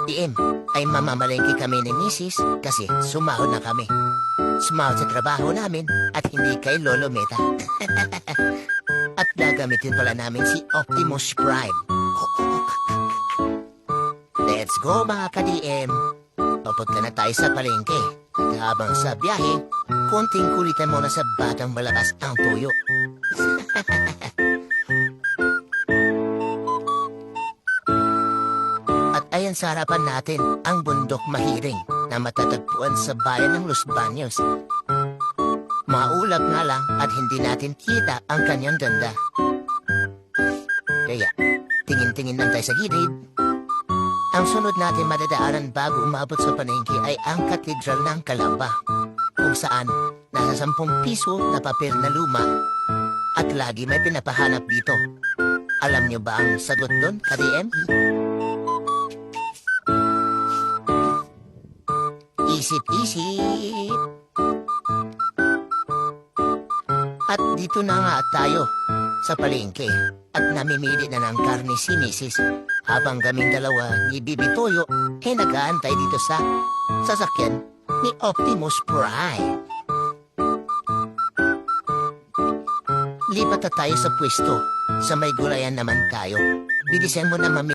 DM, ay mamamalengke kami ni Mrs. kasi sumahod na kami. Sumahod sa trabaho namin at hindi kay Lolo Meta. At gagamitin pala namin si Optimus Prime. Let's go mga ka-DM. Papunta na tayo sa palengke. At habang sa biyahe, konting kulitan muna sa batang malakas ang tuyo. At ayan sa harapan natin ang bundok mahiring na matatagpuan sa bayan ng Los Baños. Maulap nga lang at hindi natin kita ang kanyang ganda. Kaya, tingin-tingin lang tayo sa gilid. Ang sunod natin madadaanan bago umabot sa palengke ay ang Katedral ng Calamba, kung saan nasa 10 piso na papel na luma at lagi may pinapahanap dito. Alam niyo ba ang sagot doon, ka-DM? Isip-isip. At dito na nga tayo sa palengke at namimili na ng karne si Mrs. habang kaming dalawa ni Bibi Toyo ay nag-aantay dito sa sasakyan ni Optimus Prime. Lipat na tayo sa pwesto. Sa may gulayan naman tayo. Bilisan mo na, mami.